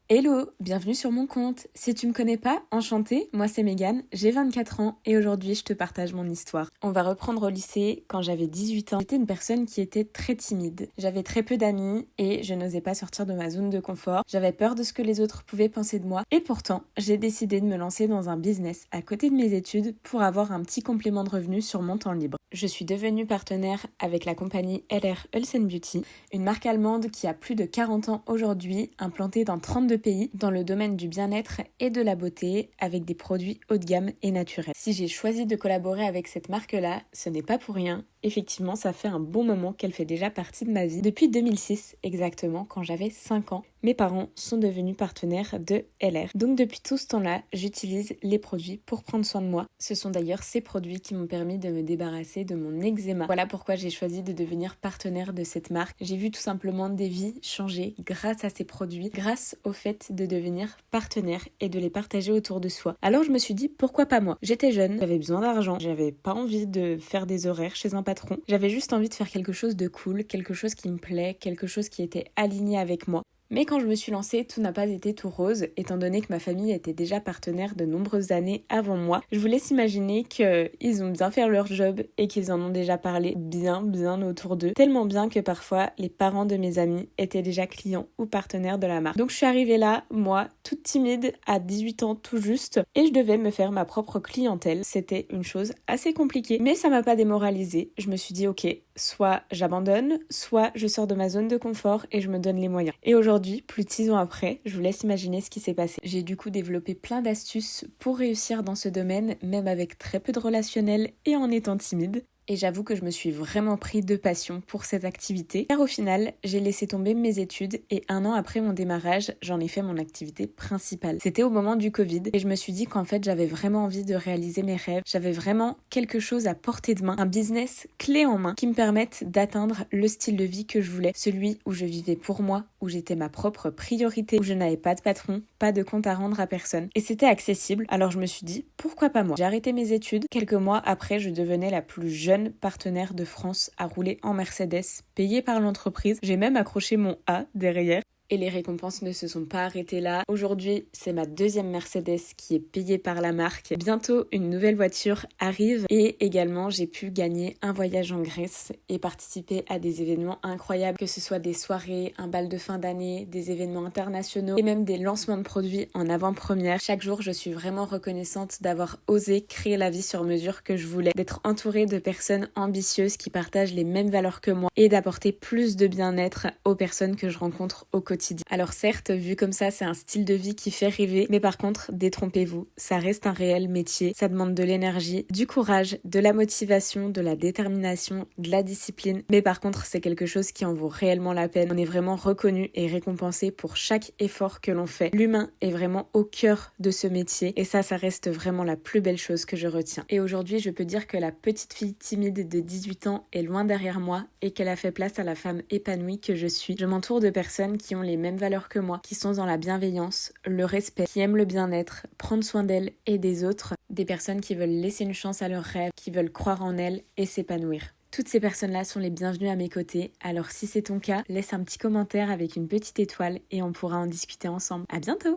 Hello, bienvenue sur mon compte. Si tu me connais pas, enchantée, moi c'est Megan, j'ai 24 ans et aujourd'hui je te partage mon histoire. On va reprendre au lycée quand j'avais 18 ans. J'étais une personne qui était très timide. J'avais très peu d'amis et je n'osais pas sortir de ma zone de confort. J'avais peur de ce que les autres pouvaient penser de moi et pourtant j'ai décidé de me lancer dans un business à côté de mes études pour avoir un petit complément de revenus sur mon temps libre. Je suis devenue partenaire avec la compagnie LR Health Beauty, une marque allemande qui a plus de 40 ans aujourd'hui, implantée dans 32 pays dans le domaine du bien-être et de la beauté avec des produits haut de gamme et naturels. Si j'ai choisi de collaborer avec cette marque-là, ce n'est pas pour rien. Effectivement, ça fait un bon moment qu'elle fait déjà partie de ma vie. Depuis 2006 exactement, quand j'avais 5 ans, mes parents sont devenus partenaires de LR. Donc depuis tout ce temps-là, j'utilise les produits pour prendre soin de moi. Ce sont d'ailleurs ces produits qui m'ont permis de me débarrasser de mon eczéma. Voilà pourquoi j'ai choisi de devenir partenaire de cette marque. J'ai vu tout simplement des vies changer grâce à ces produits, grâce au fait de devenir partenaire et de les partager autour de soi. Alors je me suis dit, pourquoi pas moi? J'étais jeune, j'avais besoin d'argent, j'avais pas envie de faire des horaires chez un patron. J'avais juste envie de faire quelque chose de cool, quelque chose qui me plaît, quelque chose qui était aligné avec moi. Mais quand je me suis lancée, tout n'a pas été tout rose, étant donné que ma famille était déjà partenaire de nombreuses années avant moi. Je vous laisse imaginer qu'ils ont bien fait leur job et qu'ils en ont déjà parlé bien autour d'eux. Tellement bien que parfois, les parents de mes amis étaient déjà clients ou partenaires de la marque. Donc je suis arrivée là, moi, toute timide, à 18 ans tout juste, et je devais me faire ma propre clientèle. C'était une chose assez compliquée, mais ça m'a pas démoralisée. Je me suis dit, ok, soit j'abandonne, soit je sors de ma zone de confort et je me donne les moyens. Et aujourd'hui, plus de 6 ans après, je vous laisse imaginer ce qui s'est passé. J'ai du coup développé plein d'astuces pour réussir dans ce domaine, même avec très peu de relationnel et en étant timide. Et j'avoue que je me suis vraiment pris de passion pour cette activité, car au final, j'ai laissé tomber mes études et 1 an après mon démarrage, j'en ai fait mon activité principale. C'était au moment du Covid et je me suis dit qu'en fait, j'avais vraiment envie de réaliser mes rêves. J'avais vraiment quelque chose à portée de main, un business clé en main qui me permette d'atteindre le style de vie que je voulais, celui où je vivais pour moi, où j'étais ma propre priorité, où je n'avais pas de patron, pas de compte à rendre à personne. Et c'était accessible, alors je me suis dit, pourquoi pas moi? J'ai arrêté mes études. Quelques mois après, je devenais la plus jeune partenaire de France à rouler en Mercedes, payée par l'entreprise. J'ai même accroché mon A derrière. Et les récompenses ne se sont pas arrêtées là. Aujourd'hui, c'est ma deuxième Mercedes qui est payée par la marque. Bientôt, une nouvelle voiture arrive et également, j'ai pu gagner un voyage en Grèce et participer à des événements incroyables, que ce soit des soirées, un bal de fin d'année, des événements internationaux et même des lancements de produits en avant-première. Chaque jour, je suis vraiment reconnaissante d'avoir osé créer la vie sur mesure que je voulais, d'être entourée de personnes ambitieuses qui partagent les mêmes valeurs que moi et d'apporter plus de bien-être aux personnes que je rencontre au quotidien. Alors certes, vu comme ça, c'est un style de vie qui fait rêver, mais par contre, détrompez-vous, ça reste un réel métier, ça demande de l'énergie, du courage, de la motivation, de la détermination, de la discipline, mais par contre, c'est quelque chose qui en vaut réellement la peine. On est vraiment reconnu et récompensé pour chaque effort que l'on fait. L'humain est vraiment au cœur de ce métier et ça reste vraiment la plus belle chose que je retiens. Et aujourd'hui, je peux dire que la petite fille timide de 18 ans est loin derrière moi et qu'elle a fait place à la femme épanouie que je suis. Je m'entoure de personnes qui ont les mêmes valeurs que moi, qui sont dans la bienveillance, le respect, qui aiment le bien-être, prendre soin d'elles et des autres, des personnes qui veulent laisser une chance à leurs rêves, qui veulent croire en elles et s'épanouir. Toutes ces personnes-là sont les bienvenues à mes côtés, alors si c'est ton cas, laisse un petit commentaire avec une petite étoile et on pourra en discuter ensemble. À bientôt!